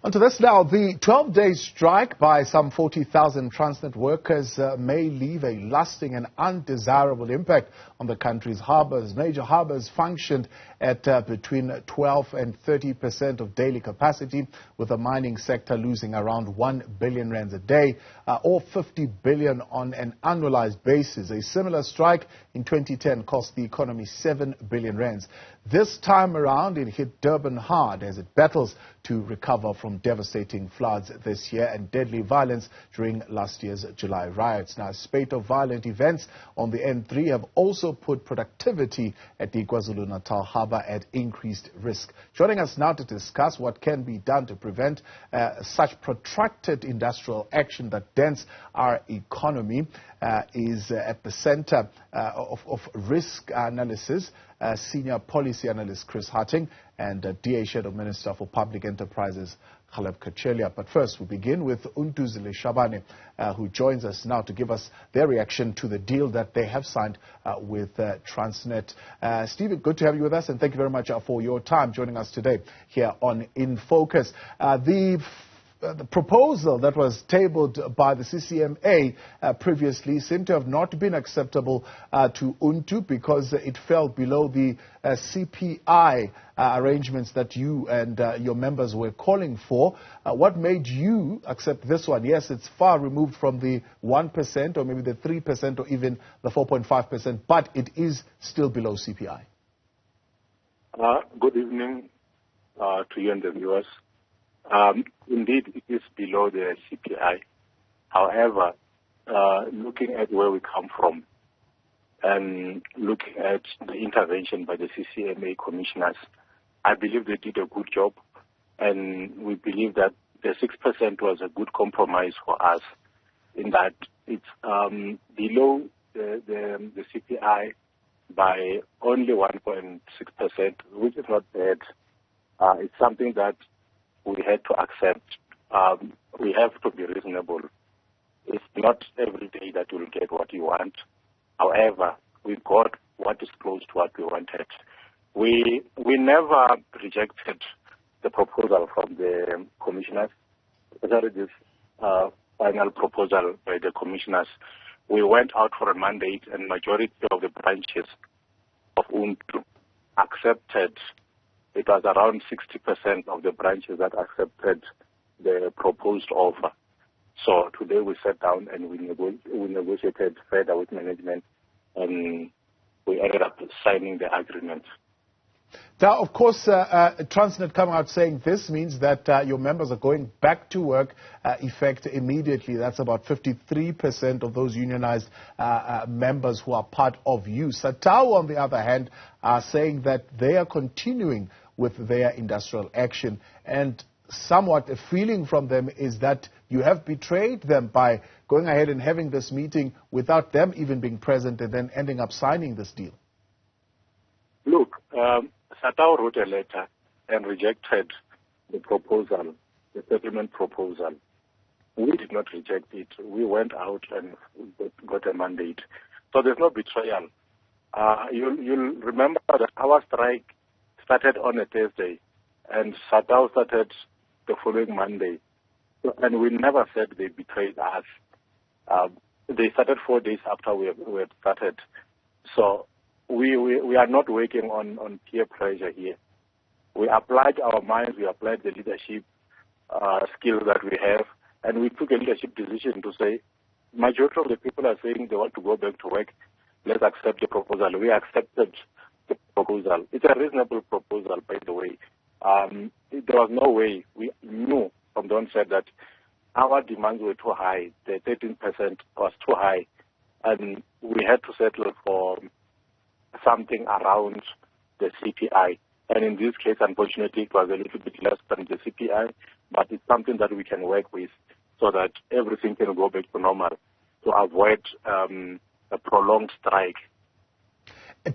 Onto this now. The 12-day strike by some 40,000 Transnet workers may leave a lasting and undesirable impact on the country's harbours. Major harbours functioned at between 12 and 30% of daily capacity, with the mining sector losing around 1 billion rands a day, or 50 billion on an annualized basis. A similar strike in 2010 cost the economy 7 billion rands. This time around, it hit Durban hard as it battles to recover from devastating floods this year and deadly violence during last year's July riots. Now, a spate of violent events on the N3 have also put productivity at the KwaZulu-Natal harbour at increased risk. Joining us now to discuss what can be done to prevent such protracted industrial action that dents our economy is at the centre of risk analysis, Senior Policy Analyst Chris Harting and DA Shadow Minister for Public Enterprises Caleb Kachelia. But first, we begin with Untu's Leshabane, who joins us now to give us their reaction to the deal that they have signed with Transnet. Stephen, good to have you with us, and thank you very much for your time joining us today here on In Focus. The proposal that was tabled by the CCMA previously seemed to have not been acceptable to Untu because it fell below the CPI arrangements that you and your members were calling for. What made you accept this one? Yes, it's far removed from the 1% or maybe the 3% or even the 4.5%, but it is still below CPI. Good evening to you and the viewers. Indeed, it is below the CPI. However, looking at where we come from and looking at the intervention by the CCMA commissioners, I believe they did a good job, and we believe that the 6% was a good compromise for us in that it's below the CPI by only 1.6%, which is not bad. It's something that we had to accept. We have to be reasonable. It's not every day that you'll get what you want. However, we got what is close to what we wanted. We never rejected the proposal from the commissioners, especially this final proposal by the commissioners. We went out for a mandate, and majority of the branches of Untu accepted. It was around 60% of the branches that accepted the proposed offer. So today we sat down and we negotiated further with management, and we ended up signing the agreement. Now, of course, Transnet come out saying this means that your members are going back to work effect immediately. That's about 53% of those unionized members who are part of you. SATAO, on the other hand, are saying that they are continuing with their industrial action, and somewhat a feeling from them is that you have betrayed them by going ahead and having this meeting without them even being present and then ending up signing this deal. Look, SATAO wrote a letter and rejected the proposal, the settlement proposal. We did not reject it. We went out and got a mandate. So there's no betrayal. You'll remember that our strike started on a Thursday, and SATAO started the following Monday. And we never said they betrayed us. They started 4 days after we had started. So we are not working on peer pressure here. We applied our minds, we applied the leadership skills that we have, and we took a leadership decision to say, majority of the people are saying they want to go back to work. Let's accept the proposal. We accepted the proposal. It's a reasonable proposal, by the way. There was no way. We knew from the onset that our demands were too high. The 13% was too high, and we had to settle for something around the CPI. And in this case, unfortunately, it was a little bit less than the CPI, but it's something that we can work with so that everything can go back to normal to avoid a prolonged strike.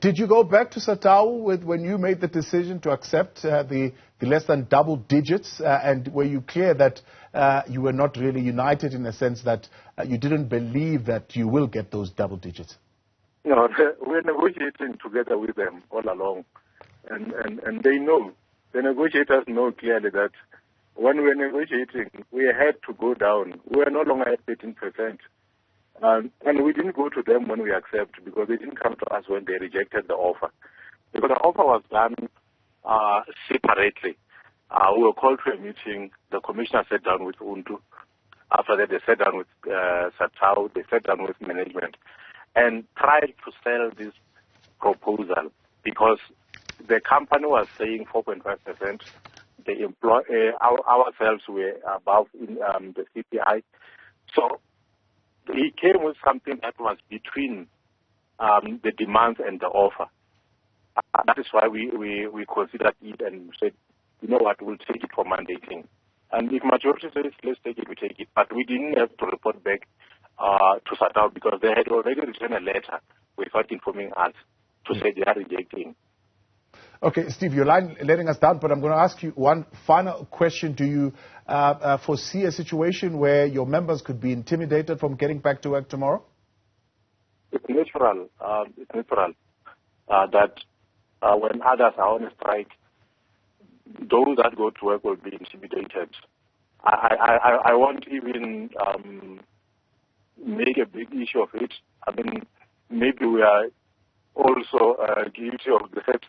Did you go back to SATAO when you made the decision to accept the less than double digits, and were you clear that you were not really united in the sense that you didn't believe that you will get those double digits? No, we're negotiating together with them all along, and they know, the negotiators know clearly that when we were negotiating, we had to go down. We were no longer at 13%. And we didn't go to them when we accepted, because they didn't come to us when they rejected the offer. Because the offer was done separately. We were called to a meeting. The commissioner sat down with Untu. After that, they sat down with Satao. They sat down with management and tried to sell this proposal, because the company was saying 4.5%. Ourselves were above in the CPI. So he came with something that was between the demands and the offer. That is why we considered it and said, you know what, we'll take it for mandating. And if majority says, let's take it, we take it. But we didn't have to report back to Satao, because they had already written a letter without informing us to say they are rejecting. Okay, Steve, your line letting us down, but I'm going to ask you one final question. Do you foresee a situation where your members could be intimidated from getting back to work tomorrow? It's natural. That when others are on a strike, those that go to work will be intimidated. I won't even make a big issue of it. I mean, maybe we are also guilty of that.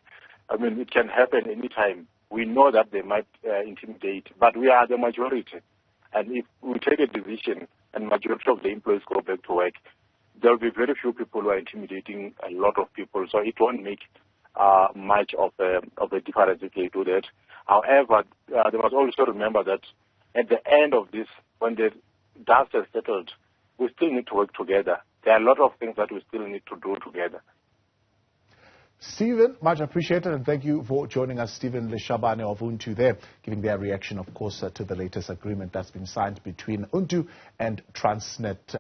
I mean, it can happen anytime. We know that they might intimidate, but we are the majority. And if we take a decision and majority of the employees go back to work, there will be very few people who are intimidating a lot of people. So it won't make much of a difference if they do that. However, they must also remember that at the end of this, when the dust has settled, we still need to work together. There are a lot of things that we still need to do together. Stephen, much appreciated, and thank you for joining us. Stephen Leshabane of Untu there, giving their reaction, of course, to the latest agreement that's been signed between Untu and Transnet.